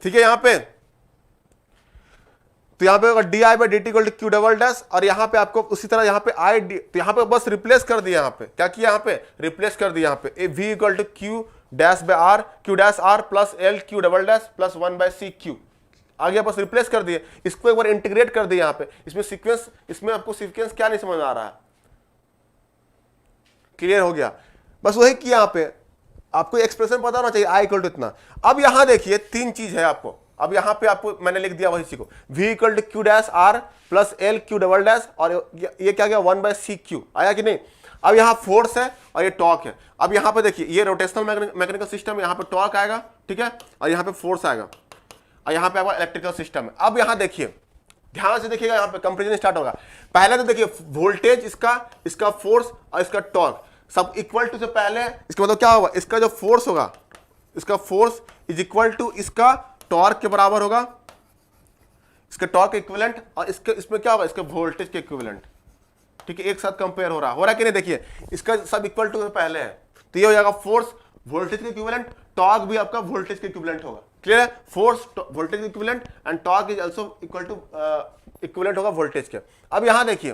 ठीक है यहां पे, तो यहां पे होगा d i by D t equal to q double dash, और यहां पे आपको उसी तरह यहां पे आई डी, तो यहां पे बस रिप्लेस कर दिया, यहां पे क्या किया, यहां पे रिप्लेस कर दिया, यहां पे V equal to Q dash by R, Q dash are plus L Q double dash plus 1 by C Q, आ गया, बस रिप्लेस कर दिए, इसको एक बार इंटीग्रेट कर दिया यहां पे। इसमें सीक्वेंस, इसमें आपको सीक्वेंस क्या नहीं समझ आ रहा है, क्लियर हो गया, बस वही किया, यहां पे आपको एक्सप्रेशन पता होना चाहिए, आई इक्वल टू इतना। अब यहां देखिए तीन चीज है आपको, अब यहां पे आपको मैंने लिख दिया वही चीज को, v equal to Q dash are plus L Q double dash, और ये क्या गया 1 बाय सी क्यू, आया कि नहीं। अब यहां फोर्स है और ये टॉर्क है, अब यहां पे देखिए ये रोटेशनल मैकेनिकल सिस्टम, यहां पे टॉर्क आएगा, ठीक है, और यहां पे फोर्स आएगा, और यहां पे आपका इलेक्ट्रिकल सिस्टम है। अब यहां देखिए, ध्यान से देखिएगा, यहां पे कंपैरिजन स्टार्ट होगा। पहले तो देखिए वोल्टेज इसका फोर्स और इसका टॉर्क सब इक्वल टू से पहले, इसका मतलब क्या होगा, इसका जो फोर्स होगा, इसका फोर्स इज इक्वल टू इसका टॉर्क के बराबर होगा, इसका टॉर्क इक्विवेलेंट, और इसमें क्या होगा, इसके वोल्टेज के इक्विवेलेंट, ठीक है, एक साथ कंपेयर हो रहा है कि नहीं। देखिए इसका सब इक्वल टू से पहले है, तो ये हो जाएगा फोर्स वोल्टेज के इक्विवेलेंट, टॉर्क भी आपका वोल्टेज के इक्विवेलेंट होगा, क्लियर है, फोर्स वोल्टेज के equivalent and torque is also equal to equivalent होगा वोल्टेज के। अब यहां देखिए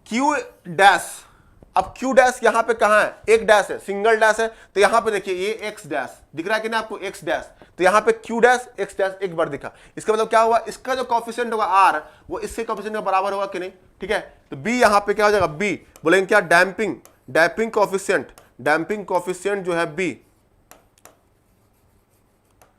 क्यू डैश, अब क्यू डैश यहां पे कहां है, एक डैश है, सिंगल डैश है, तो यहां पे देखिए ये एक्स डैश दिख रहा है कि ना आपको, एक्स डैश, तो यहां पे क्यू डैश एक्स डैश एक बार दिखा, इसका मतलब क्या हुआ, इसका जो कोएफिशिएंट होगा आर वो इससे कोएफिशिएंट का बराबर होगा कि नहीं, ठीक है। तो बी यहां पे क्या हो जाएगा, बी बोलेंगे क्या, डैम्पिंग कोएफिशिएंट जो है बी,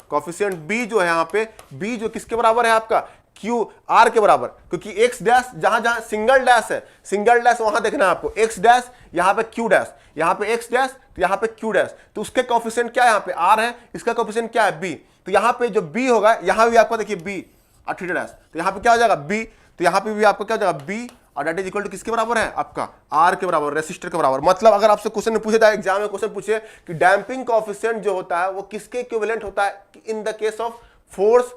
कोएफिशिएंट बी जो है यहां पे, बी जो किसके बराबर है आपका, क्यू आर के बराबर, क्योंकि एक्स डैश जहां जहां सिंगल डैश है, सिंगल डैश वहां देखना है आपको, एक्स डैश यहां पे क्यू डैश, यहां पे एक्स डैश तो यहां पे क्यू डैश, तो उसके कोएफिशिएंट क्या है, यहां पे आर है, इसका कोएफिशिएंट क्या है बी, तो यहां पे जो बी होगा, यहां भी आपको देखिए बी और थीटा डैश, तो यहां पे क्या हो जाएगा बी, तो यहां पे भी आपका क्या हो जाएगा बी, और दैट इज इक्वल टू किसके बराबर है आपका, आर के बराबर, रेसिस्टर के बराबर। मतलब अगर आपसे क्वेश्चन पूछे जाए, एग्जाम में क्वेश्चन पूछे कि डैम्पिंग कोएफिशिएंट जो होता है वो किसके इक्विवेलेंट होता है, in the case of force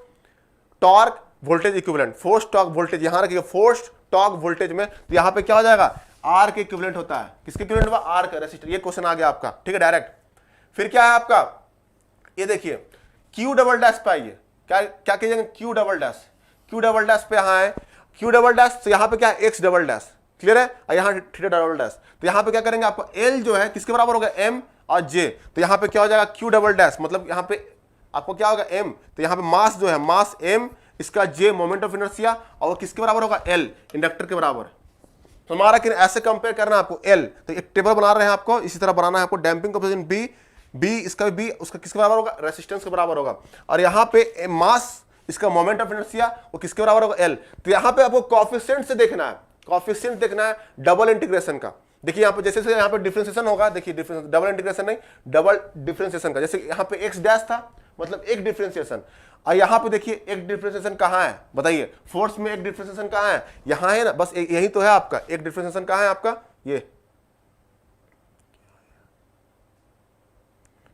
torque voltage equivalent, force torque voltage, यहां रखिए फोर्स टॉर्क वोल्टेज में, तो यहां पे क्या हो जाएगा, आर के इक्विवेलेंट होता है, किसके इक्विवेलेंट हुआ, आर का, रेसिस्टर। ये क्वेश्चन आ गया आपका, ठीक है, डायरेक्ट। फिर क्या है आपका, ये देखिए क्यू डबल डैश पे आइए, क्या कीजिएगा, क्यू डबल डैश पे यहां है, क्यू डबल डैश, तो यहां पे क्या है, एक्स डबल डैश, क्लियर है, और यहां थीटा डबल डैश, तो यहां पे क्या करेंगे, आपको एल जो है किसके बराबर होगा, एम और जे, तो यहां पे क्या हो जाएगा, क्यू डबल डैश, मतलब यहां पे आपको क्या होगा, एम, तो यहां पे मास जो है, मास एम, इसका जे मोमेंट ऑफ इनर्शिया, और वो किसके बराबर होगा, एल, इंडक्टर के बराबर। तो हमारा कि ऐसे कंपेयर करना है आपको, एल, तो एक टेबल बना रहे हैं आपको, इसी तरह बनाना है आपको, डैम्पिंग कोएफिशिएंट बी इसका बी उसका किसके बराबर होगा, रेसिस्टेंस के बराबर होगा, और यहां पे मास इसका मोमेंट ऑफ इनर्शिया वो किसके बराबर होगा, एल। तो यहां पे आपको कोएफिशिएंट से देखना है, कोएफिशिएंट देखना है डबल इंटीग्रेशन का। देखिए यहां पे जैसे जैसे यहां पे डिफरेंशिएशन होगा, देखिए डबल इंटीग्रेशन नहीं, डबल डिफरेंशिएशन का, जैसे यहां पे एक्स डैश था, मतलब एक डिफरेंशिएशन, और यहां पे देखिए एक डिफरेंशिएशन कहां है, बताइए, फोर्स में एक डिफरेंशिएशन कहां है, यहां है ना, बस यही तो है आपका, एक डिफरेंशिएशन कहां है आपका, ये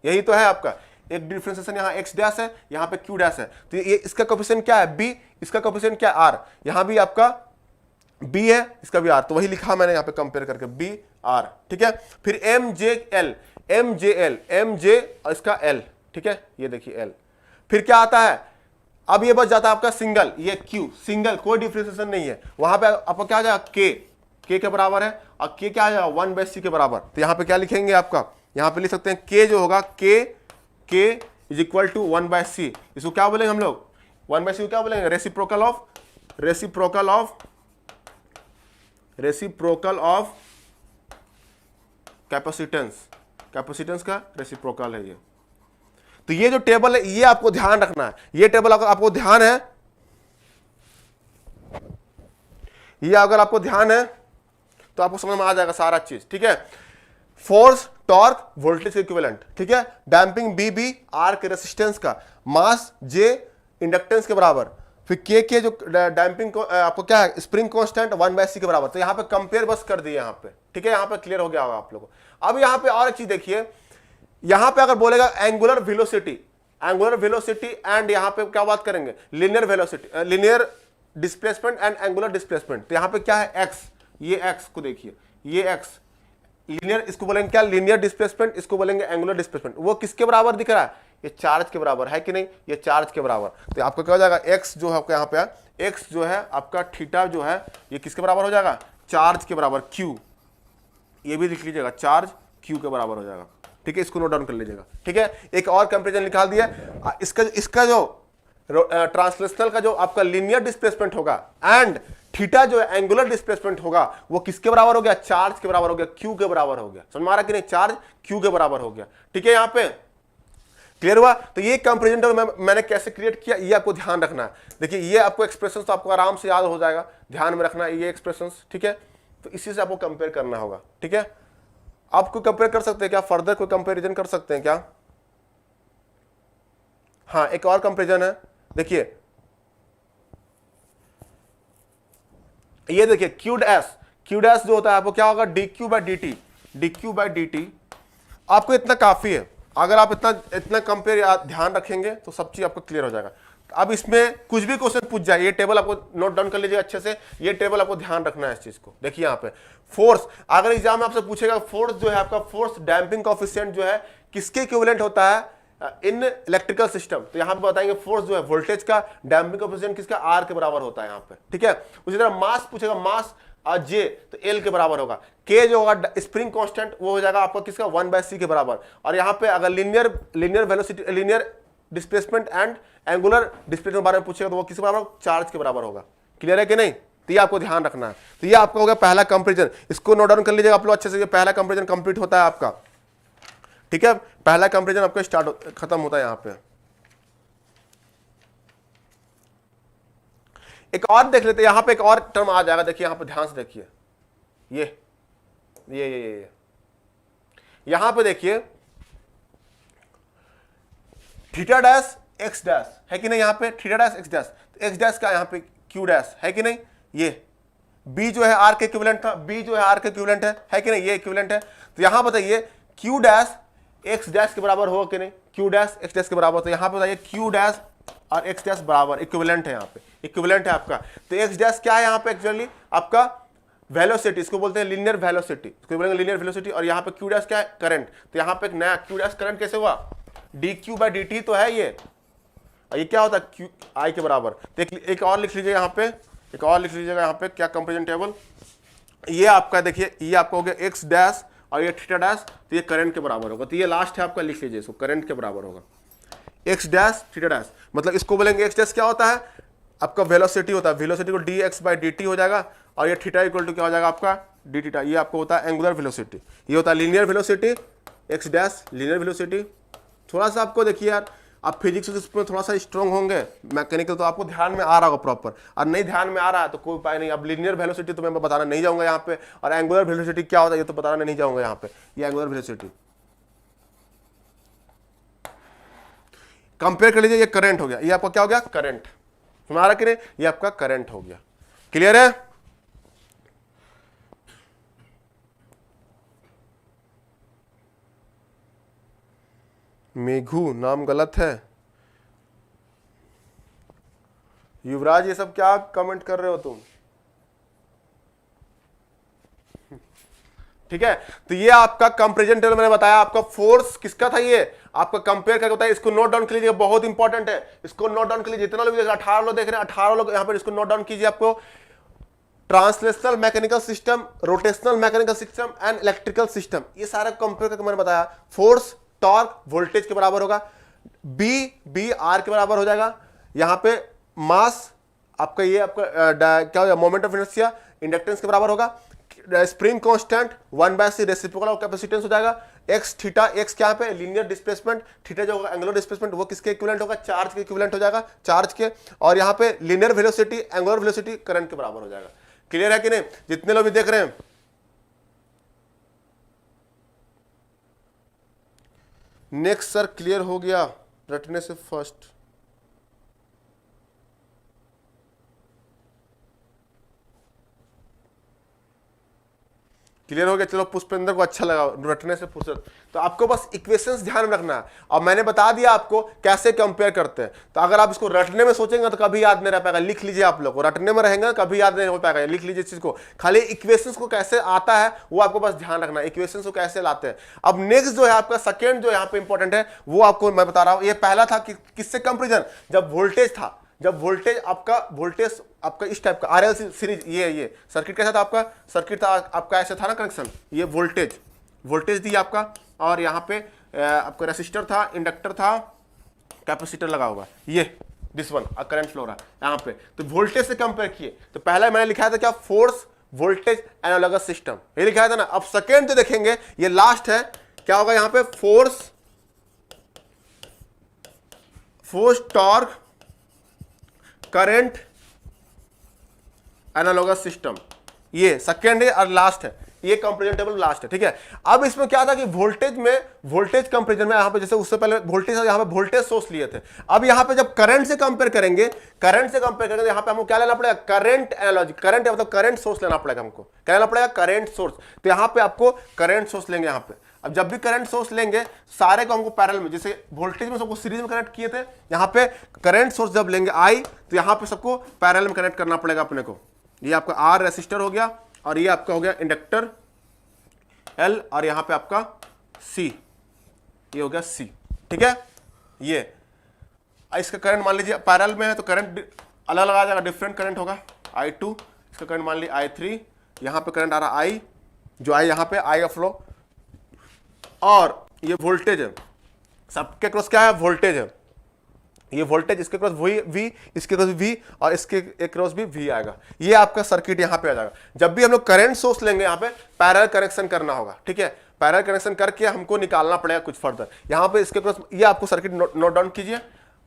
यही तो है आपका, एक डिफरेंशिएशन यहां एक्स डैश है, यहां पे क्यू डैश है, तो ये इसका कोएफिशिएंट क्या है, बी, इसका कोएफिशिएंट क्या है, आर, यहां भी आपका बी है, इसका भी आर, तो वही लिखा मैंने यहां पे कंपेयर करके, बी आर, ठीक है। फिर m j l, m j और इसका एल, ठीक है, ये देखिए एल। फिर क्या आता है, अब ये बच जाता है आपका सिंगल, ये क्यू सिंगल, कोई डिफरेंशिएशन नहीं है, वहां पे आपको क्या आ जाएगा, के के बराबर है, और के क्या आ जाएगा, 1 बाय सी के बराबर। तो यहां पे क्या लिखेंगे आपका, यहां पे लिख सकते हैं के जो होगा, के इज इक्वल टू 1 बाय सी, इसको क्या बोलेंगे हम लोग, 1 बाय सी को क्या बोलेंगे, रेसिप्रोकल ऑफ कैपेसिटेंस का रेसिप्रोकल है ये। तो ये जो टेबल है ये आपको ध्यान रखना है, ये टेबल अगर आपको ध्यान है, ये अगर आपको ध्यान है तो आपको समझ में आ जाएगा सारा चीज, ठीक है। फोर्स टॉर्क वोल्टेज इक्विवेलेंट, ठीक है, डैम्पिंग बी आर के रेसिस्टेंस का, मास जे इंडक्टेंस के बराबर, फिर के जो डैम्पिंग को आपको क्या है, स्प्रिंग कांस्टेंट 1 बाय सी के बराबर। तो यहां पे कंपेयर बस कर दिए यहां पे, ठीक है, यहां पे क्लियर हो गया होगा आप लोगों को। अब यहां पे और एक चीज देखिए, यहां पे अगर बोलेगा एंगुलर वेलोसिटी एंड यहां पे क्या बात करेंगे, linear displacement and angular displacement. तो यहां पे क्या है, एक्स, ये एक्स को देखिए, ये एक्स लीनियर, इसको बोलेंगे क्या, लीनियर डिस्प्लेसमेंट, इसको बोलेंगे एंगुलर डिस्प्लेसमेंट। वो किसके बराबर दिख रहा है, ये चार्ज के बराबर है कि नहीं, ये चार्ज के बराबर। तो आपका क्या हो जाएगा, एक्स जो है आपका यहाँ पे एक्स जो है आपका थीटा जो है ये किसके बराबर हो जाएगा, चार्ज के बराबर, क्यू, ये भी लिख लीजिएगा, चार्ज क्यू के बराबर हो जाएगा। ठीक है, इसको नोट डाउन कर लीजिएगा। ठीक है, एक और कंपेरिजन निकाल दिया, इसका जो ट्रांसलेशनल का जो आपका लीनियर डिस्प्लेसमेंट होगा एंड थीटा जो है एंगुलर डिस्प्लेसमेंट होगा वो किसके बराबर हो गया, चार्ज के बराबर हो गया, क्यू के बराबर हो गया। समझ में आ रहा कि नहीं, चार्ज क्यू के बराबर हो गया। ठीक है, यहां पे क्लियर हुआ। तो ये कंपेरिजन मैंने कैसे क्रिएट किया ये आपको ध्यान रखना है। देखिए ये आपको एक्सप्रेशन तो आपको आराम से याद हो जाएगा, ध्यान में रखना है ये एक्सप्रेशन। ठीक है, तो इसी से आपको कंपेयर करना होगा। ठीक है, आपको कंपेयर कर सकते हैं क्या, फर्दर कोई कंपेरिजन कर सकते हैं क्या। हाँ, एक और कंपेरिजन है, देखिए ये देखिए क्यू डैश जो होता है आपको क्या होगा, D Q by D T. आपको इतना काफी है, अगर आप इतना कंपेयर ध्यान रखेंगे तो सब चीज आपको क्लियर हो जाएगा। अब इसमें कुछ भी क्वेश्चन पूछ जाए, ये टेबल आपको नोट डाउन कर लीजिएगा अच्छे से, ये टेबल आपको ध्यान रखना है इस चीज को। देखिए यहाँ पे फोर्स, अगर एग्जाम में आपसे पूछेगा फोर्स जो है आपका, फोर्स डैम्पिंग कोएफिशिएंट जो है किसके इक्विवेलेंट होता है इन इलेक्ट्रिकल सिस्टम, तो यहां पे बताएंगे फोर्स जो है वोल्टेज का डैम्पिंग कोएफिशिएंट किसका, आर के बराबर होता है यहाँ पे। ठीक है, उसी तरह मास पूछेगा, मास जे तो एल के बराबर होगा, के जो होगा स्प्रिंग कांस्टेंट वो हो जाएगा आपका किसका, 1/c के बराबर। और यहाँ पे अगर linear velocity, linear displacement and angular displacement के बारे में पूछेगा तो वो किसके बराबर, चार्ज के बराबर होगा। क्लियर है कि नहीं, तो ये आपको ध्यान रखना है। तो ये आपका हो गया पहला कंपेरिजन, इसको नोट डाउन कर लीजिएगा आप लोग अच्छे से, ये पहला कंपेरिजन कंप्लीट होता है आपका। ठीक है, पहला कंपेरिजन आपका खत्म होता है यहां पे। एक और देख लेते हैं, यहां पे एक और टर्म आ जाएगा, देखिए यहां पे ध्यान से देखिए, ये यहां पे देखिए थीटा डैश एक्स डैश है कि नहीं, यहां पे थीटा डैश एक्स डैश, तो एक्स डैश का यहां पे क्यू डैश है कि नहीं, ये बी जो है आर के इक्विवेलेंट था, बी जो है आर के इक्विवेलेंट है कि नहीं, ये इक्विवेलेंट है। तो यहां बताइए क्यू डैश एक्स डैश के बराबर होगा कि नहीं, क्यू डैश एक्स डैश के बराबर, तो यहां पे बताइए क्यू डैश और एक्स डैश बराबर, इक्विवेलेंट है, यहां पे इक्विवेलेंट है आपका। तो एक्स डैश क्या है यहां पे, एक्चुअली आपका वेलोसिटी, इसको बोलते हैं लीनियर वेलोसिटी, इसको बोलेंगे लीनियर वेलोसिटी। और यहाँ पे क्यू डैश क्या है, करंट। तो यहाँ पे एक नया क्यू डैश करंट कैसे हुआ, D Q by D t तो है ये, और ये क्या होता है क्यू आई के बराबर। तो एक और लिख लीजिएगा यहाँ पे, एक और लिख लीजिएगा यहाँ पे क्या कंपेरिजन टेबल, ये आपका देखिए, ये आपका हो गया एक्स डैश और ये थीटा डैश, तो ये करंट के बराबर होगा। तो ये लास्ट है आपका, लिख लीजिए इसको, करंट के बराबर होगा, एक्स डैश थीटा डैश। मतलब इसको बोलेंगे एक्स डैश क्या होता है आपका, वेलोसिटी होता है, वेलोसिटी को D x by D T हो जाएगा, और ये थीटा इक्वल टू क्या हो जाएगा आपका, डी थीटा। ये आपको होता है एंगुलर वेलोसिटी, ये होता है linear velocity, x dash linear velocity. थोड़ा सा आपको देखिए यार, आप फिजिक्स में थोड़ा सा स्ट्रांग होंगे, मैकेनिकल तो आपको ध्यान में आ रहा होगा प्रॉपर, और नहीं ध्यान में आ रहा है तो कोई उपाय नहीं। अब लीनियर वेलोसिटी तो मैं बताना नहीं जाऊंगा यहाँ पे, और एंगुलर वेलोसिटी क्या होता है ये तो बताना नहीं जाऊंगा यहाँ पे। ये एंगुलर वेलोसिटी कंपेयर कर लीजिए, ये करंट हो गया, ये आपका क्या हो गया, करंट, हमारा कि नहीं, ये आपका करंट हो गया। क्लियर है, मेघू नाम गलत है, युवराज ये सब क्या कमेंट कर रहे हो तुम। ठीक है, तो ये आपका कंपेरिजन टेबल मैंने बताया, आपका फोर्स किसका था, ये आपका कंपेयर करके होता है। इसको नोट डाउन कर लीजिए, बहुत इंपॉर्टेंट है, इसको नोट डाउन कर लीजिए। जितना लोग 18 लोग देख रहे हैं, 18 लोग यहां पर इसको नोट डाउन कीजिए। आपको translational mechanical system, rotational mechanical system and electrical system, ये सारा कंपेयर करके मैंने बताया। फोर्स टॉर्क वोल्टेज के बराबर होगा, बी आर के बराबर हो जाएगा। यहां पे मास आपका, ये आपका क्या हो, मोमेंट ऑफ इनर्शिया इंडक्टेंस के बराबर होगा। Spring constant 1/c reciprocal of capacitance हो जाएगा। एक्स थीटा, एक्स क्या पे लीनियर डिस्प्लेसमेंट, थीटा जो होगा एंगुलर डिस्प्लेसमेंट, वो किसके इक्विवेलेंट होगा, चार्ज के इक्विवेलेंट हो जाएगा, चार्ज के। और यहाँ पे linear velocity angular velocity current के बराबर हो जाएगा। क्लियर है कि नहीं, जितने लोग भी देख रहे हैं। नेक्स्ट सर क्लियर हो गया रटने से फर्स्ट, क्लियर हो गया? चलो पुष्पेंद्र को अच्छा लगा, रटने से फुर्सत। तो आपको बस इक्वेशंस ध्यान में रखना है, और मैंने बता दिया आपको कैसे कंपेयर करते हैं। तो अगर आप इसको रटने में सोचेंगे तो कभी याद नहीं रह पाएगा, लिख लीजिए। आप लोग को रटने में रहेंगे कभी याद नहीं हो पाएगा, लिख लीजिए इस चीज को। खाली इक्वेशंस को कैसे आता है वो आपको बस ध्यान रखना है, इक्वेशंस को कैसे लाते हैं। अब नेक्स्ट जो है आपका सेकेंड जो यहाँ पे इंपॉर्टेंट है वो आपको मैं बता रहा हूँ। ये पहला था कि किससे कंपेरिजन, जब वोल्टेज था, जब वोल्टेज आपका इस टाइप का आरएल सीरीज, ये सर्किट कैसा था आपका, सर्किट था आपका ऐसे था ना कनेक्शन, ये वोल्टेज दी आपका, और यहाँ पे आपका रेसिस्टर था, इंडक्टर था, कैपेसिटर लगा हुआ, ये दिस वन करंट फ्लो रहा यहाँ पे। तो वोल्टेज से कंपेयर किए तो पहला मैंने लिखा था क्या, फोर्स वोल्टेज एनालॉगस सिस्टम, ये लिखा था ना। अब सेकेंड जो देखेंगे ये लास्ट है, क्या होगा यहाँ पे, force torque current analogous system, ये सेकेंड है और लास्ट है, ये कंपैरिजन टेबल लास्ट है, ठीक है। अब इसमें क्या था कि वोल्टेज कंपैरिजन में यहाँ पे जैसे उससे पहले वोल्टेज, यहाँ पे वोल्टेज सोर्स लिए थे। अब यहाँ पे जब करंट से कंपेयर करेंगे तो यहाँ पे हमको क्या लेना पड़ेगा, करंट एनालॉजी, करंट मतलब करंट सोर्स लेना पड़ेगा हमको, क्या लेना पड़ेगा, करंट सोर्स। तो यहाँ पे आपको करंट सोर्स लेंगे यहाँ पे। अब जब भी करंट सोर्स लेंगे सारे को हमको पैरेलल में, जैसे वोल्टेज में सबको सीरीज में कनेक्ट किए थे, यहाँ पे करंट सोर्स जब लेंगे आई तो यहाँ पे सबको पैरेलल में कनेक्ट करना पड़ेगा अपने को। ये आपका आर रेसिस्टर हो गया, और ये आपका हो गया इंडक्टर एल, और यहाँ पे आपका सी, ये हो गया सी, ठीक है। ये इसका करंट मान लीजिए पैरेलल में है तो करंट अलग लगा जाएगा, डिफरेंट करंट होगा, I2, इसका करंट मान लीजिए I3, यहाँ पे करंट आ रहा I, जो आई यहाँ पे आई का फ्लो, और ये वोल्टेज है, सबके क्रॉस क्या है, वोल्टेज है, ये वोल्टेज, इसके क्रॉस V, इसके क्रॉस V, और इसके एक क्रॉस भी V आएगा। ये आपका सर्किट यहाँ पे आ जाएगा। जब भी हम लोग करंट सोर्स लेंगे यहाँ पे पैरेलल कनेक्शन करना होगा, ठीक है। पैरेलल कनेक्शन करके हमको निकालना पड़ेगा कुछ फर्दर। यहाँ पे इसके क्रॉस, ये आपको सर्किट नोट डाउन कीजिए,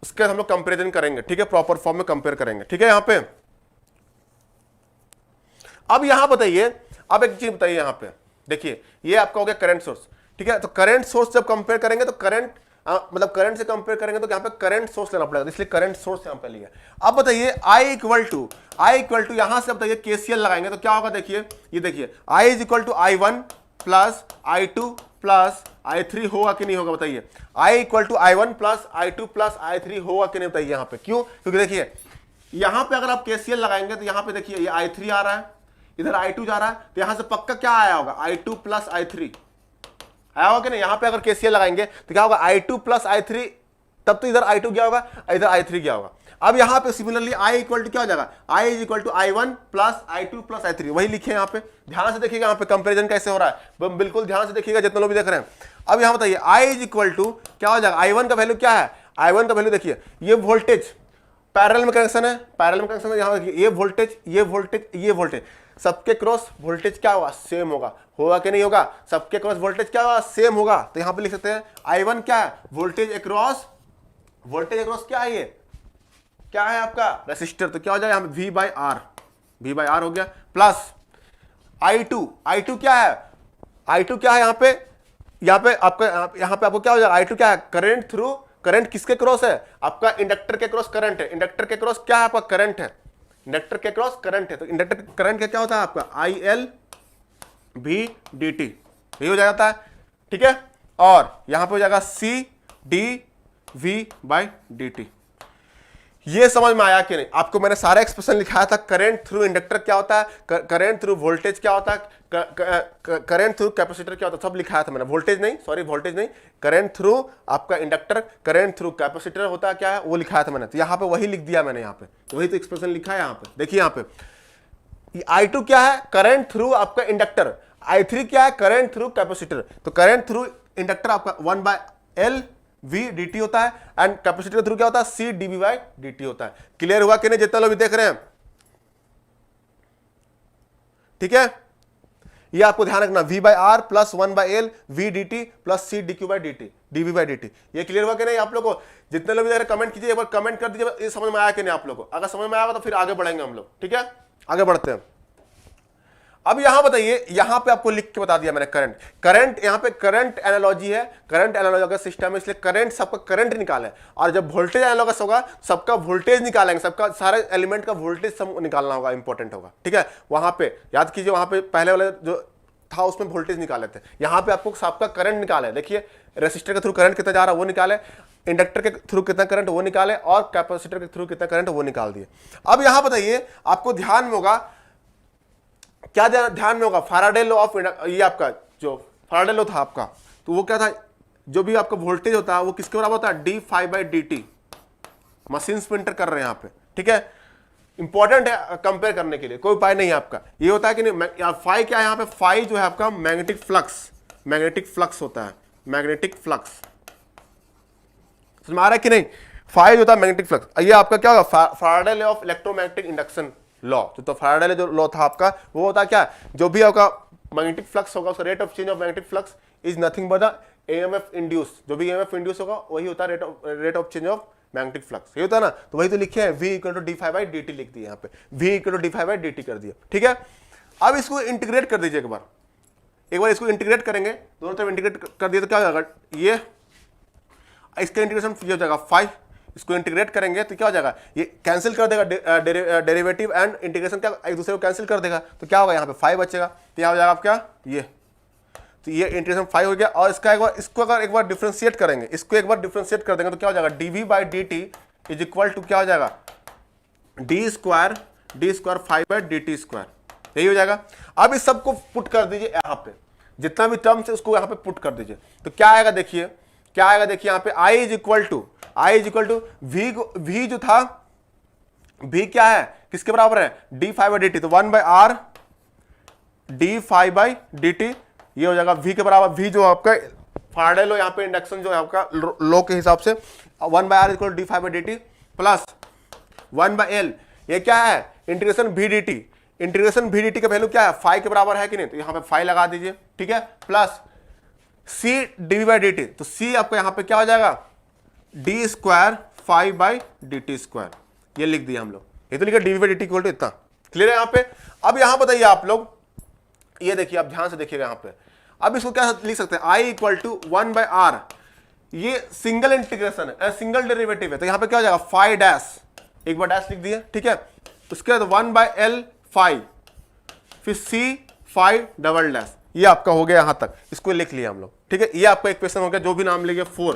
उसके बाद हम लोग कंपेरिजन करेंगे, ठीक है, प्रॉपर फॉर्म में कंपेयर करेंगे, ठीक है। यहाँ पे अब यहाँ बताइए, अब एक चीज बताइए, यहाँ पे देखिए ये आपका हो गया करंट सोर्स, ठीक है। तो करंट सोर्स जब कंपेयर करेंगे तो मतलब करंट से कंपेयर करेंगे तो यहाँ पे करंट सोर्स लेना पड़ेगा, इसलिए करंट सोर्स यहाँ पे लिया। अब बताइए I इक्वल टू यहां से अब बताइए केसीएल लगाएंगे तो क्या होगा, देखिए ये देखिए I is equal to I1 plus I2 plus I3 होगा कि नहीं होगा, बताइए। I equal to I1 plus I2 plus I3 होगा कि नहीं, बताइए यहाँ पे। क्यों, क्योंकि देखिए यहाँ पे अगर आप केसीएल लगाएंगे तो यहाँ पे देखिए ये I3 आ रहा है, इधर I2 जा रहा है, तो यहां से पक्का क्या आया होगा, I2 प्लस I3 आया होगा कि नहीं। यहां पे अगर केसीएल लगाएंगे तो क्या होगा, I2 प्लस I3, तब तो इधर I2 गया होगा, इधर I3 गया होगा। अब यहां पे सिमिलरली I इक्वल टू क्या हो जाएगा, I is equal to I1 plus I2 plus I3, वही लिखे यहाँ पे। ध्यान से देखिएगा यहाँ पे कंपैरिजन कैसे हो रहा है, बिल्कुल ध्यान से देखिएगा जितने लोग भी देख रहे हैं। अब यहाँ बताइए I इज इक्वल टू क्या हो जाएगा, I1 का वैल्यू क्या है, I1 का वैल्यू देखिए, ये वोल्टेज पैरेलल में कनेक्शन है, पैरेलल में कनेक्शन है, यहाँ देखिए ये वोल्टेज, ये वोल्टेज, ये वोल्टेज, सबके क्रॉस वोल्टेज क्या होगा, सेम होगा कि नहीं होगा, सबके क्रॉस वोल्टेज क्या होगा, सेम होगा। तो यहां पे लिख सकते हैं I1 क्या है, वोल्टेज अक्रॉस क्या है, ये क्या है आपका रेसिस्टर, तो क्या हो जाएगा V बाई आर हो गया, प्लस I2 क्या है, I2 क्या है यहाँ पे आपको क्या हो जाएगा, I2 क्या है, करंट किसके क्रॉस है, आपका इंडक्टर के क्रॉस करंट है, इंडक्टर के क्रॉस क्या है आपका, करंट है, इंडक्टर के क्रॉस करंट है। तो इंडक्टर करंट का क्या होता है आपका IL V dt, यही हो जाता है, ठीक है। और यहां पे हो जाएगा C D V by dt। ये समझ में आया कि नहीं, आपको मैंने सारा एक्सप्रेशन लिखाया था, करंट थ्रू इंडक्टर क्या होता है, करंट थ्रू वोल्टेज क्या होता है, करंट थ्रू कैपेसिटर क्या होता है, सब लिखाया था मैंने। वोल्टेज नहीं, करंट थ्रू आपका इंडक्टर, करंट थ्रू कैपेसिटर होता है क्या है, वो लिखाया था मैंने। तो यहाँ पे वही लिख दिया मैंने, यहाँ पे तो वही तो एक्सप्रेशन लिखा है यहाँ पे। देखिए यहाँ पे I2 क्या है, करंट थ्रू आपका इंडक्टर, I3 क्या है, करंट थ्रू कैपेसिटर। तो करंट थ्रू इंडक्टर आपका 1/L V dt होता है, एंड कैपेसिटर के थ्रू क्या होता है, C dV बाई dt होता है। क्लियर हुआ कि नहीं, जितना लोग भी देख रहे हैं, ठीक है। ये आपको ध्यान रखना, V by r plus 1/L V dt प्लस C dQ by dt dV by dt। ये क्लियर हुआ कि नहीं आप लोग को, जितने लोग भी देख रहे हैं कमेंट कीजिए, एक बार कमेंट कर दीजिए ये समझ में आया कि नहीं आप लोग को। अगर समझ में आया तो फिर आगे बढ़ेंगे हम लोग, ठीक है, आगे बढ़ते हैं। अब यहां बताइए, यहां पे आपको लिख के बता दिया मैंने, करंट यहां पे करंट एनालॉजी है, करंट एनालॉगस सिस्टम है, इसलिए करंट सबका करंट निकाले, और जब वोल्टेज एनालॉगस होगा सबका वोल्टेज निकालेंगे, सबका सारे एलिमेंट का वोल्टेज सब निकालना होगा, इंपॉर्टेंट होगा, ठीक है। वहां पे याद कीजिए, वहां पे पहले वाले जो था उसमें वोल्टेज निकाले थे। यहाँ पे आपको सबका करंट निकाले, देखिए रेसिस्टर के थ्रू करंट कितना जा रहा है वो निकाले, इंडक्टर के थ्रू कितना करंट वो निकाले, और कैपेसिटर के थ्रू कितना करंट वो निकाल दिए। अब यहां बताइए आपको ध्यान में होगा, क्या ध्यान में होगा, फैराडे लॉ ऑफ, ये आपका जो फैराडे लॉ था आपका, तो वो क्या था, जो भी आपका वोल्टेज होता है वो किसके बराबर होता है, d phi by D t. Machine पे इंटर कर रहे हैं यहाँ पे, ठीक है, इंपॉर्टेंट है कंपेयर करने के लिए, कोई उपाय नहीं है आपका। ये होता है कि नहीं, फाई क्या है यहाँ पे, फाई जो है आपका मैग्नेटिक फ्लक्स, मैग्नेटिक फ्लक्स होता है, मैग्नेटिक फ्लक्स, समझ आ रहा है कि नहीं, फाई होता है मैग्नेटिक फ्लक्स। ये आपका क्या होगा, Faraday law of electromagnetic induction law, तो फैराडे जो लॉ था आपका वो होता है क्या, जो भी आपका मैग्नेटिक फ्लक्स होगा उसका rate of change of magnetic flux is nothing but the AMF induce, जो भी एएमएफ इंड्यूस होगा वही होता है rate of change of magnetic flux, ये होता है ना, तो वही तो लिखे हैं v equal to d phi by D t लिख दिया यहाँ पे, v equal to d phi by D t कर दिया, ठीक है। अब इसको इंटीग्रेट कर दीजिए एक बार इसको इंटीग्रेट करेंगे, दोनों तरफ इंटीग्रेट कर दिए तो क्या हो जाएगा, ये इसका इंटीग्रेशन ये हो जाएगा 5, इसको इंटीग्रेट करेंगे तो क्या हो जाएगा, ये कैंसिल कर देगा डेरिवेटिव एंड इंटीग्रेशन, क्या एक दूसरे को कैंसिल कर देगा, तो क्या होगा यहाँ पे 5 बचेगा, तो यहाँ हो जाएगा आपका ये, तो ये इंटीग्रेशन 5 हो गया। और इसका एक बार, इसको अगर एक बार डिफरेंशिएट करेंगे, इसको एक बार डिफरेंशिएट कर देंगे तो क्या हो जाएगा, d v by D t is equal to क्या हो जाएगा, d square 5 by D t square, यही हो जाएगा। अब इस सबको पुट कर दीजिए यहाँ पे, जितना भी टर्म्स है उसको यहाँ पे पुट कर दीजिए, तो क्या आएगा देखिए, क्या आएगा देखिए यहाँ पे, i is equal to v जो था, वी क्या है, किसके बराबर है, d phi by D t, तो 1 by r d phi by D t, ये हो जाएगा v के बराबर, v जो आपका फैराडे लॉ यहाँ पे इंडक्शन जो है आपका लॉ के हिसाब से 1 by r equal d phi by D t plus 1 by l, ये क्या है, integration v dt, integration v dt का वैल्यू क्या है, फाई के बराबर है कि नहीं, तो यहाँ पे फाई लगा दीजिए, ठीक है, plus c dv by dt, तो c आपका यहाँ पे क्या हो जाएगा, d square 5 by D t square, ये लिख दिया हम लोग, ये तो लिखा dv by dt equal to इतना, क्लियर है यहाँ पे। अब यहाँ बताइए आप लोग, ये देखिए आप ध्यान से देखिएगा यहाँ पे, अब इसको क्या लिख सकते हैं, i equal to 1 by r, ये सिंगल इंटीग्रेशन है, सिंगल डेरिवेटिव है, तो यहाँ पे क्या हो जाएगा, फाई डैश, एक बार डैश लिख दिए, ठीक है, उसके बाद 1 बाई एल फाई, फिर c फाई डबल डैश, ये आपका हो गया यहाँ तक, इसको लिख लिया हम लोग, ठीक है, ये आपका इक्वेशन हो गया, जो भी नाम लेंगे 4,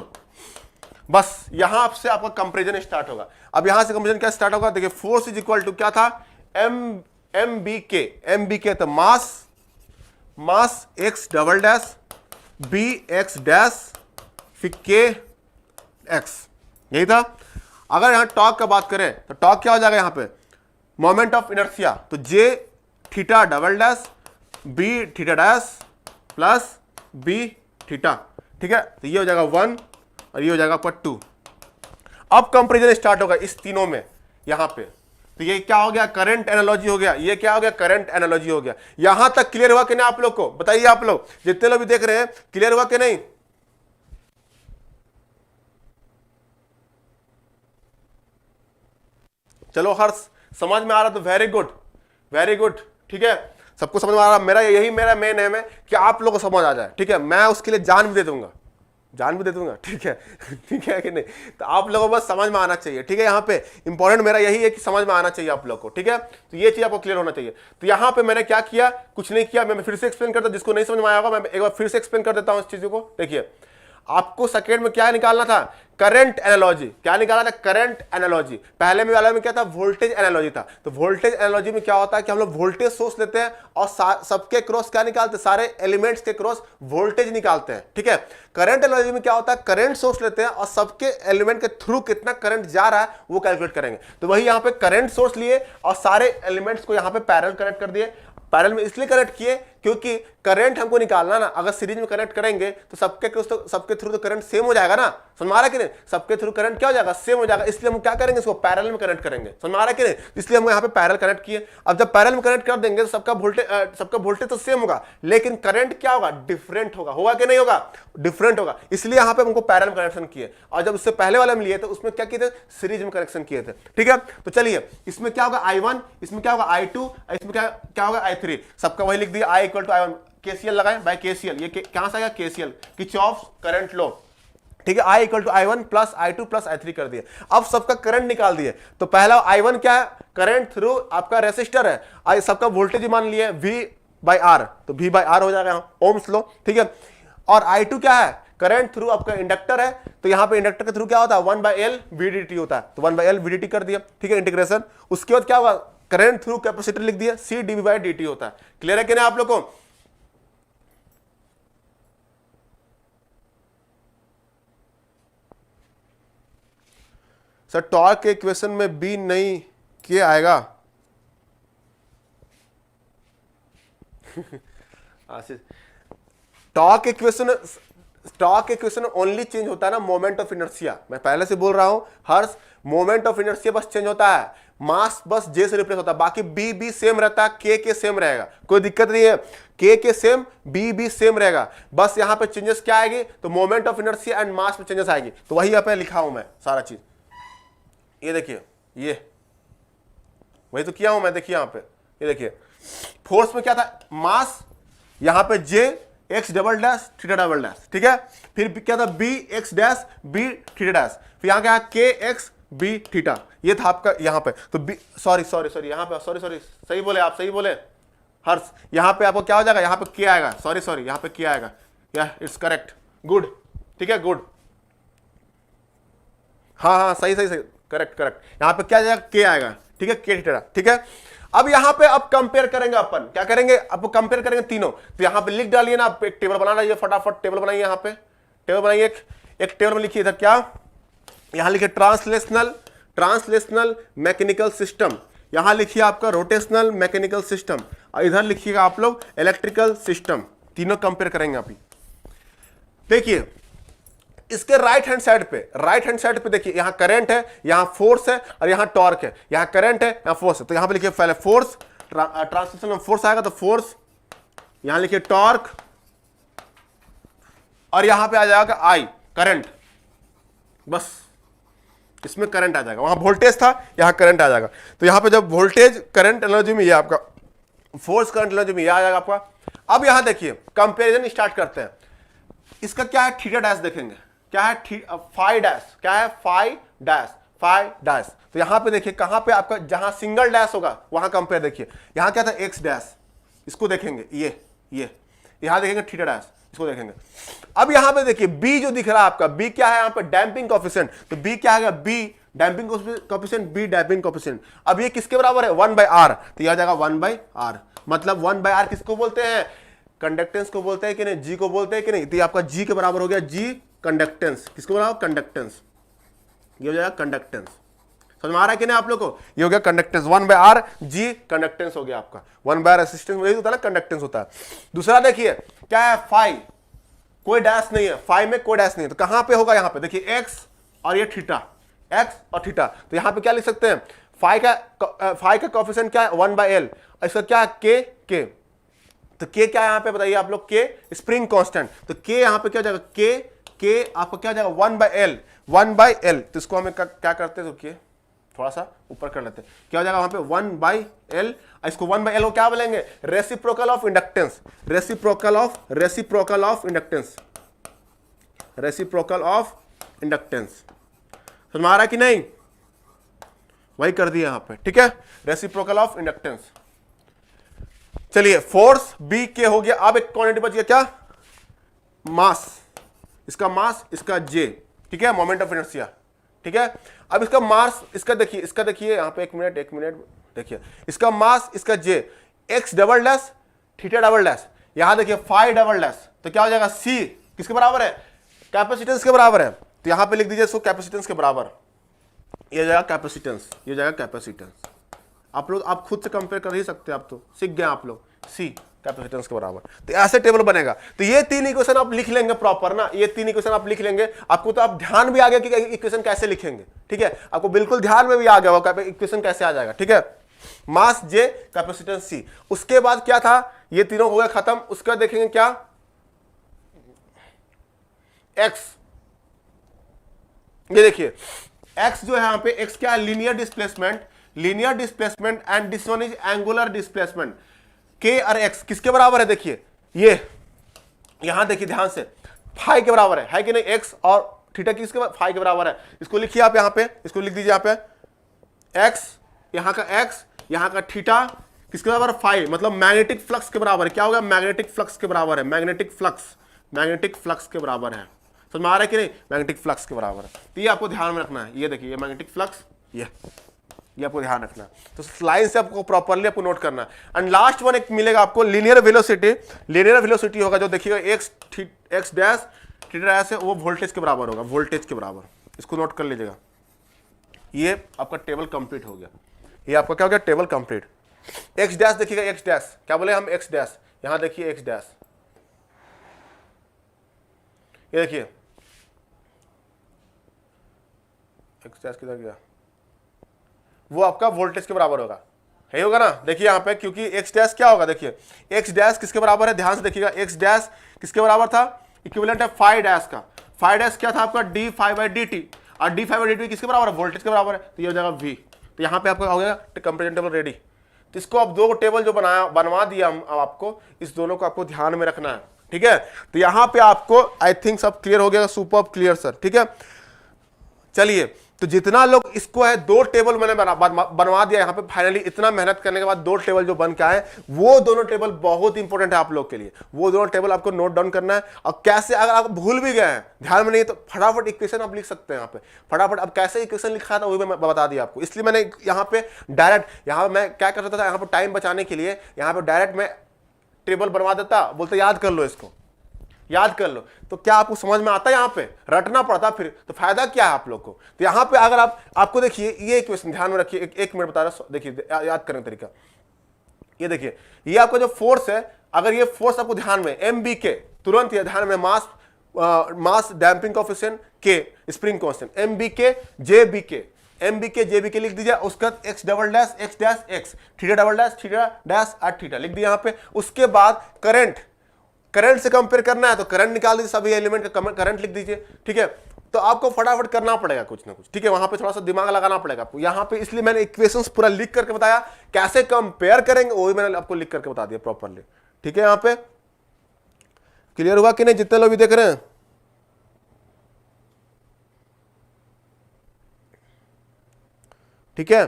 बस यहां से आपका कंपेरिजन स्टार्ट होगा। अब यहां से कंपेरिजन क्या स्टार्ट होगा, देखिए फोर्स इज इक्वल टू क्या था, एम बी के, तो mass X double dash B X dash फिर के एक्स, यही था। अगर यहां टॉर्क का बात करें तो टॉर्क क्या हो जाएगा यहाँ पे, मोमेंट ऑफ इनर्शिया, तो J theta double dash B theta dash plus B theta, ठीक है, तो ये हो जाएगा 1 और ये हो जाएगा पर 2। अब कंपेरिजन स्टार्ट होगा इस तीनों में यहां पे, तो ये क्या हो गया, करंट एनालॉजी हो गया, ये क्या हो गया, करंट एनालॉजी हो गया। यहां तक क्लियर हुआ कि नहीं आप लोग को, बताइए आप लोग जितने लोग भी देख रहे हैं, क्लियर हुआ कि नहीं, चलो हर्ष समझ में आ रहा तो वेरी गुड, वेरी गुड, ठीक है, सबको समझ में आ रहा, मेरा मेन एम है कि आप लोगों को समझ आ जाए, ठीक है, मैं उसके लिए जान भी दे दूंगा, ठीक है, ठीक है कि नहीं, तो आप लोगों को बस समझ में आना चाहिए, ठीक है, यहाँ पे इंपॉर्टेंट मेरा यही है कि समझ में आना चाहिए आप लोग को, ठीक है, तो ये चीज आपको क्लियर होना चाहिए। तो यहाँ पे मैंने क्या किया, कुछ नहीं किया, मैं फिर से एक्सप्लेन करता, जिसको नहीं समझ में आया होगा मैं एक बार फिर से एक्सप्लेन कर देता हूँ इस चीजों को। देखिए आपको सेकेंड में क्या निकालना था, करंट एनालॉजी, क्या निकालना था, करंट एनालॉजी। पहले में वाला में क्या था, वोल्टेज एनालॉजी था। तो वोल्टेज एनालॉजी में क्या होता है कि हम लोग वोल्टेज सोर्स लेते हैं और सबके क्रॉस क्या निकालते हैं, सारे एलिमेंट्स के क्रॉस वोल्टेज निकालते हैं, ठीक है। करंट एनालॉजी में क्या होता है, करंट सोर्स लेते हैं और सबके एलिमेंट के थ्रू कितना करंट जा रहा है वो कैलकुलेट करेंगे। तो वही यहाँ पे करंट सोर्स लिए और सारे एलिमेंट्स को यहाँ पे पैरेलल कनेक्ट कर दिए। पैरेलल में इसलिए कनेक्ट किए क्योंकि करंट हमको निकालना ना, अगर सीरीज में कनेक्ट करेंगे तो सबके थ्रू तो करंट सेम हो जाएगा ना, समझ में आ रहा है कि नहीं, सबके थ्रू करंट क्या हो जाएगा, सेम हो जाएगा, इसलिए हम क्या करेंगे, इसको पैरेलल में कनेक्ट करेंगे, समझ में आ रहा है कि नहीं, इसलिए हम यहाँ पे पैरेलल कनेक्ट किए। अब जब पैरेलल में कनेक्ट कर देंगे तो सबका वोल्टेज तो सेम होगा, लेकिन करंट क्या होगा, डिफरेंट होगा कि नहीं होगा, डिफरेंट होगा, इसलिए यहाँ पे हमको पैरेलल कनेक्शन किए। और जब उससे पहले वाले में लिए थे उसमें क्या किए थे, सीरीज में कनेक्शन किए थे, ठीक है। तो चलिए इसमें क्या होगा I1, इसमें क्या होगा I2, इसमें क्या होगा I3, सबका वही लिख दिया, I equal to I1, KCL लगाएं बाय केसीएल, ये कहां से आएगा, केसीएल, किरचॉफ करंट लॉ, ठीक है। I equal to I1 plus I2 plus I3 कर दिए। अब सबका करंट निकाल दिए, तो पहला I1 क्या है, करंट थ्रू आपका रेसिस्टर है, सबका वोल्टेज मान लिए V बाई आर, तो V बाई आर हो जाएगा यहाँ ओम्स लॉ, ठीक है। और I2 क्या है, करंट थ्रू आपका इंडक्टर है, तो यहाँ पे इंडक्टर के थ्रू क्या होता है 1/L VDT होता है, तो 1/L VDT कर दिया, ठीक है, इंटीग्रेशन। उसके बाद क्या होगा, करंट थ्रू कैपेसिटर लिख दिया, C dV/dt होता है। क्लियर है कि नहीं आप लोग को? सर टॉर्क के इक्वेशन में बी नहीं के आएगा टॉर्क इक्वेशन ओनली चेंज होता है ना मोमेंट ऑफ इनर्शिया। मैं पहले से बोल रहा हूं हर्ष, मोमेंट ऑफ इनर्शिया बस चेंज होता है, मास बस जे से रिप्लेस होता है, बाकी बी सेम रहता है, के सेम रहेगा, कोई दिक्कत नहीं है, के सेम, बी सेम रहेगा। बस यहां पे चेंजेस क्या आएगी, तो moment of inertia and mass में चेंजेस आएगी, तो वही यहाँ पे लिखा हूं मैं सारा चीज। ये देखिए, ये वही तो किया हूं मैं, देखिए यहां पे, ये देखिए फोर्स में क्या था, मास यहां पे J X double dash theta double dash, ठीक है, फिर क्या था B X dash B theta dash, फिर यहां क्या है के एक्स बी थीटा, ये था आपका यहां पे। तो बी सॉरी यहां पे सॉरी सही बोले आप, सही बोले हर्ष, यहां पे आपको क्या हो जाएगा, यहां पे के आएगा, सॉरी यहां पे के आएगा, या इट्स करेक्ट, गुड, ठीक है, गुड, हाँ सही करेक्ट, यहां पे क्या जाएगा, के आएगा, ठीक है, के थीटा, ठीक है। अब यहां पे अब कंपेयर करेंगे अपन, क्या करेंगे, अब कंपेयर करेंगे तीनों, तो यहां पे लिख डालिए ना, आप एक टेबल बना लीजिए, फटाफट टेबल बनाइए, यहां पे टेबल बनाइए, एक टेबल में लिखिए इधर क्या, यहां लिखिए ट्रांसलेशनल मैकेनिकल सिस्टम, यहां लिखिए आपका रोटेशनल मैकेनिकल सिस्टम, और इधर लिखिएगा आप लोग इलेक्ट्रिकल सिस्टम, तीनों कंपेयर करेंगे अभी। देखिए इसके राइट हैंड साइड पे देखिए, यहां करंट है, यहां फोर्स है, और यहां टॉर्क है, यहां करंट है, यहां फोर्स है, तो यहां पे लिखिए पहले फोर्स, ट्रांसलेशन में फोर्स आएगा तो फोर्स, यहां लिखिए टॉर्क, और यहां पे आ जाएगा आई करंट, बस इसमें करंट आ जाएगा, वहां वोल्टेज था, यहां करंट आ जाएगा, तो यहां पे जब वोल्टेज करंट एनर्जी में, ये आपका फोर्स करंट एनर्जी में, ये आ जाएगा आपका। अब यहां देखिए कंपेरिजन स्टार्ट करते हैं, इसका क्या है, थीटा डैश देखेंगे, क्या है फाई डैश, क्या है फाई डैश, तो यहां पे देखिए कहां पे आपका, जहां सिंगल डैश होगा वहां कंपेयर, देखिए यहां क्या था एक्स डैश, इसको देखेंगे, ये यहां देखेंगे थीटा डैश, इसको देखेंगे। अब यहां पे देखिए बी जो दिख रहा है आपका, बी क्या है यहां पे, डैम्पिंग कोएफिशिएंट, तो बी क्या है, b damping coefficient, b damping coefficient. अब ये किसके बराबर है, 1/r, तो यह आ जाएगा 1/r, मतलब 1/r किसको बोलते हैं, कंडक्टेंस को बोलते हैं कि नहीं, जी को बोलते हैं कि नहीं, तो ये आपका जी के बराबर हो गया, जी कंडक्टेंस, किसको बराबर, कंडक्टेंस, ये हो जाएगा कंडक्टेंस, समझ में आ रहा है कि नहीं आप लोग को, ये हो गया कंडक्टेंस, 1/r जी कंडक्टेंस हो गया आपका, 1/r रेसिस्टेंस वही होता है ना, कंडक्टेंस होता है। दूसरा देखिए क्या है, फाई, कोई डैश नहीं है, फाई में कोई डैश नहीं है, तो कहां पे होगा, यहां पे देखिए एक्स और ये थीटा, एक्स और थीटा, तो यहां पे क्या लिख सकते हैं, फाई का कोएफिशिएंट क्या है 1/L, इसका क्या है के, तो के क्या है यहां पे बताइए आप लोग, के स्प्रिंग कांस्टेंट, तो के यहां पे क्या हो जाएगा, के आपको क्या हो जाएगा 1/L, तो इसको हमें क्या करते हैं, तो थोड़ा सा ऊपर कर लेते हैं, क्या हो जाएगा वहां पे 1/L, इसको 1/L को क्या बोलेंगे, reciprocal of inductance, reciprocal of inductance, समझ में आ रहा है कि नहीं, वही कर दिया यहां पे, ठीक है, रेसिप्रोकल ऑफ इंडक्टेंस। चलिए फोर्स बी के हो गया, अब एक क्वांटिटी बच गया क्या, मास, इसका जे, ठीक है, मोमेंट ऑफ इनर्शिया, ठीक है। अब इसका मास, इसका देखिए यहां पे एक मिनट देखिए, इसका मास, इसका J, X double dash theta double dash, यहां देखिए फाई डबल डैश, तो क्या हो जाएगा, सी किसके बराबर है, कैपेसिटेंस के बराबर है, तो यहां पे लिख दीजिए इसको कैपेसिटेंस के बराबर, ये जाएगा कैपेसिटेंस, आप खुद से कंपेयर कर ही सकते हैं, आप तो सीख गए आप लोग, सी कैपेसिटेंस के बराबर, तो ऐसे टेबल बनेगा। तो ये तीन इक्वेशन आप लिख लेंगे प्रॉपर ना, ये तीन इक्वेशन आप लिख लेंगे, आपको तो आप ध्यान भी आ गया कि इक्वेशन कैसे लिखेंगे, ठीक है, आपको बिल्कुल ध्यान में भी आ गया वो इक्वेशन कैसे आ जाएगा, ठीक है, मास जे कैपेसिटेंस सी। उसके बाद क्या था, ये तीनों हो गया खत्म, उसके बाद देखेंगे क्या, एक्स, ये देखिए एक्स जो है यहां पे, एक्स क्या है, linear displacement and this one is angular displacement, के और एक्स किसके बराबर है, देखिए ये यहां देखिए ध्यान से, फाई के बराबर है कि नहीं, एक्स और थीटा किसके फाई के बराबर है, इसको लिखिए आप यहां पे, इसको लिख दीजिए यहां पे, एक्स, यहां का थीटा, किसके बराबर? फाइव, मतलब मैग्नेटिक फ्लक्स के बराबर है। क्या होगा? मैग्नेटिक फ्लक्स के बराबर है। मैग्नेटिक फ्लक्स के बराबर है। समझ में आ रहा है कि नहीं? मैग्नेटिक फ्लक्स के बराबर है। तो ये आपको ध्यान में रखना है। ये देखिए, ये मैग्नेटिक फ्लक्स, ये आपको ध्यान रखना है। तो लाइन से आपको प्रॉपर्ली आपको नोट करना है। एंड लास्ट वन एक मिलेगा आपको, लीनियर वेलोसिटी। लीनियर वेलोसिटी होगा जो देखिएगा एक्स डैश थीटा डैश है, वो वोल्टेज के बराबर होगा, वोल्टेज के बराबर। इसको नोट कर लीजिएगा। ये आपका टेबल कंप्लीट हो गया। ये आपका क्या हो गया? Table complete. एक्स डैश देखिएगा, एक्स डैश क्या बोले हम? X dash. यहां देखिए एक्स डैश, ये देखिए एक्स डैश किधर गया? वो आपका वोल्टेज के बराबर होगा, है होगा ना? देखिए यहाँ पे, क्योंकि एक्स डैश क्या होगा? देखिए एक्स डैश किसके बराबर है? ध्यान से देखिएगा, एक्स डैश किसके बराबर था? इक्विवेलेंट है फाइव डैश का। फाइव डैश क्या था आपका? D five by D T. और D five by D T किसके बराबर है? वोल्टेज के बराबर है। तो ये हो जाएगा वी। तो यहाँ पे आपका हो गया कंपैरिजन टेबल रेडी। तो इसको अब दो टेबल जो बनवा दिया हम आपको, इस दोनों को आपको ध्यान में रखना है, ठीक है? तो यहाँ पे आपको आई थिंक सब क्लियर हो गया। सुपर क्लियर सर, ठीक है। चलिए, तो जितना लोग इसको है, दो टेबल मैंने बनवा दिया यहाँ पे फाइनली। इतना मेहनत करने के बाद दो टेबल जो बन के आए, वो दोनों टेबल बहुत इंपॉर्टेंट है आप लोग के लिए। वो दोनों टेबल आपको नोट डाउन करना है। और कैसे, अगर आप भूल भी गए हैं, ध्यान में नहीं, तो फटाफट इक्वेशन आप लिख सकते हैं यहाँ पे फटाफट। अब कैसे इक्वेशन लिखा था वो भी मैं बता दिया आपको। इसलिए मैंने यहाँ पे डायरेक्ट, यहाँ मैं क्या करता था, यहाँ पे टाइम बचाने के लिए यहाँ पे डायरेक्ट मैं टेबल बनवा देता, बोलते याद कर लो, इसको याद कर लो। तो क्या आपको समझ में आता है? यहाँ पे रटना पड़ता फिर, तो फायदा क्या है आप लोग को? तो यहाँ पे अगर आपको देखिए, ये इक्वेशन ध्यान में रखिए, एक मिनट बता रहा, देखिए याद करने का तरीका। ये देखिए, ये आपका जो फोर्स है, अगर ये फोर्स आपको ध्यान में एम बी के, तुरंत ये ध्यान में, मास डैम्पिंग कोएफिशिएंट के, spring constant, m B k j b k, m B k j b k लिख दीजिए। उसका x double dash x, theta double dash theta dash at theta लिख दिया यहाँ पे। उसके बाद करंट से कंपेयर करना है तो करंट निकाल दीजिए, सभी एलिमेंट का करंट लिख दीजिए, ठीक है? तो आपको फटाफट करना पड़ेगा कुछ ना कुछ, ठीक है? वहां पे थोड़ा सा दिमाग लगाना पड़ेगा आपको यहाँ पे। इसलिए मैंने इक्वेशंस पूरा लिख करके बताया, कैसे कंपेयर करेंगे वो भी मैंने आपको लिख करके बता दिया प्रॉपरली, ठीक है? यहाँ पे क्लियर हुआ कि नहीं, जितने लोग भी देख रहे हैं? ठीक है,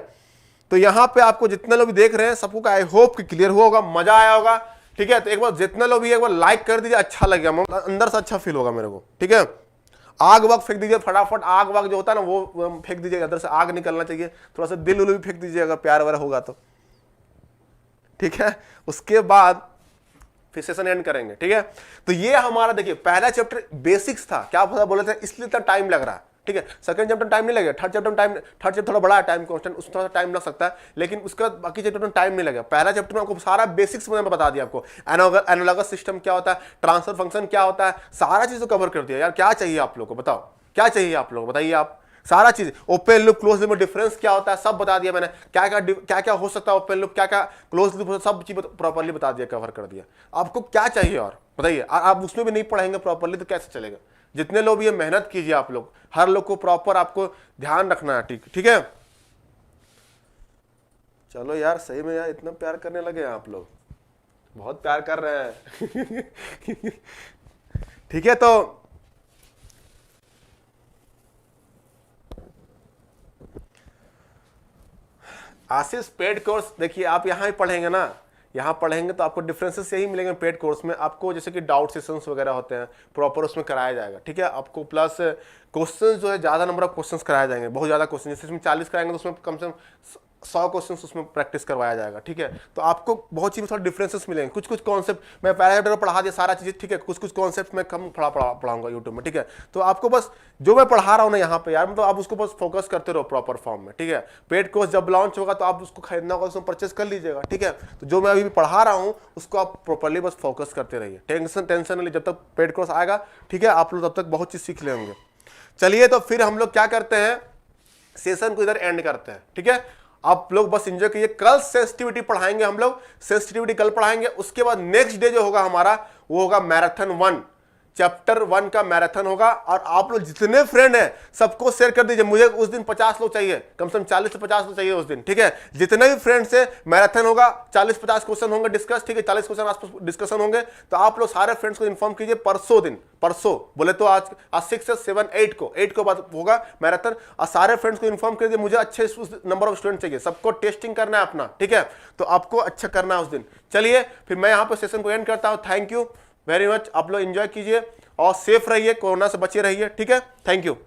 तो यहां पे आपको जितने लोग भी देख रहे हैं सबको आई होप कि क्लियर हुआ होगा, मजा आया होगा, ठीक है? तो एक बार जितने लोग भी एक बार लाइक कर दीजिए, अच्छा लगेगा, अंदर से अच्छा फील होगा मेरे को, ठीक है? आग वक्त फेंक दीजिए फटाफट, आग वक्त जो होता है ना वो फेंक दीजिए, अंदर से आग निकलना चाहिए। थोड़ा सा दिल उल भी फेंक दीजिए अगर प्यार वगैरह होगा तो, ठीक है? उसके बाद फिर सेशन एंड करेंगे, ठीक है? तो ये हमारा देखिए पहला चैप्टर बेसिक्स था, क्या बोले थे, इसलिए इतना टाइम लग रहा है, ठीक है? सेकंड चैप्टर टाइम नहीं लगेगा, थर्ड चैप्टर थोड़ा बड़ा है टाइम कांस्टेंट, उसमें थोड़ा टाइम लग सकता है, लेकिन उसका बाकी चैप्टर में टाइम नहीं लगेगा। पहला चैप्टर में आपको सारा बेसिक्स मैंने बता दिया, आपको एनालॉगस सिस्टम क्या होता है, ट्रांसफर फंक्शन क्या होता है, सारा चीज कवर कर दिया। यार क्या चाहिए आप लोग को, बताओ क्या चाहिए आप लोग, बताइए आप। सारा चीज, ओपन लूप क्लोज लूप में डिफरेंस क्या होता है सब बता दिया मैंने, क्या क्या हो सकता है ओपन लूप, क्या क्या क्लोज लूप, सब चीज प्रॉपर्ली बता दिया, कवर कर दिया। आपको क्या चाहिए और बताइए? आप उसमें भी नहीं पढ़ेंगे प्रॉपर्ली तो कैसे चलेगा? जितने लोग ये मेहनत कीजिए आप लोग, हर लोग को प्रॉपर आपको ध्यान रखना है, ठीक है? चलो यार, सही में यार इतना प्यार करने लगे आप लोग, बहुत प्यार कर रहे हैं। ठीक है, तो आशीष पेड कोर्स देखिए, आप यहां ही पढ़ेंगे ना, यहाँ पढ़ेंगे तो आपको डिफरेंसेस यही मिलेंगे। पेड कोर्स में आपको जैसे कि डाउट सेशंस वगैरह होते हैं, प्रॉपर उसमें कराया जाएगा, ठीक है? आपको प्लस क्वेश्चंस जो है, ज़्यादा नंबर ऑफ क्वेश्चंस कराए जाएंगे, बहुत ज़्यादा क्वेश्चन, जैसे इसमें 40 कराएंगे तो उसमें कम से कम 100 क्वेश्चन उसमें प्रैक्टिस करवाया जाएगा, ठीक है? तो आपको बहुत चीज़ में थोड़ा डिफरेंसेस मिलेंगे। कुछ कॉन्सेप्ट मैं पहले चैप्टर में पढ़ा दिया सारा चीज़, ठीक है? कुछ कॉन्सेप्ट मैं कम पढ़ाऊंगा यूट्यूब में, ठीक है? तो आपको बस जो मैं पढ़ा रहा हूँ ना यहाँ पे यार, मतलब आप उसको बस फोकस करते रहो प्रॉपर फॉर्म में, ठीक है? पेड कोर्स जब लॉन्च होगा तो आप उसको खरीदना होगा, उसमें परचेस कर लीजिएगा, ठीक है? तो जो मैं अभी पढ़ा रहा हूँ उसको आप प्रॉपरली बस फोकस करते रहिए, टेंशन नहीं, जब तक पेड कोर्स आएगा, ठीक है? आप लोग तब तक बहुत चीज़ सीख लेंगे। चलिए, तो फिर हम लोग क्या करते हैं, सेशन को इधर एंड करते हैं, ठीक है? आप लोग बस एंजॉय कीजिए। कल सेंसिटिविटी पढ़ाएंगे हम लोग, सेंसिटिविटी कल पढ़ाएंगे। उसके बाद नेक्स्ट डे जो होगा हमारा वो होगा मैराथन 1, चैप्टर 1 का मैराथन होगा। और आप लोग जितने फ्रेंड हैं सबको शेयर कर दीजिए। मुझे उस दिन 50 लोग चाहिए, कम से कम 40 से 50 लोग चाहिए उस दिन, ठीक है। जितने भी फ्रेंड्स है मैराथन होगा, 40-50 क्वेश्चन होंगे डिस्कस, ठीक है, 40 क्वेश्चन आसपास डिस्कशन होंगे। तो आप लोग सारे फ्रेंड्स को इन्फॉर्म कीजिए परसों बोले तो आज 6 7 8 को बाद होगा मैराथन। और सारे फ्रेंड्स को इन्फॉर्म कर दीजिए, मुझे अच्छे नंबर ऑफ स्टूडेंट चाहिए, सबको टेस्टिंग करना है अपना, ठीक है। तो आपको अच्छा करना है उस दिन। चलिए फिर मैं यहाँ पर सेशन को एंड करता हूँ। थैंक यू वेरी मच, आप लोग एंजॉय कीजिए और सेफ रहिए, कोरोना से बचे रहिए, ठीक है। Thank you.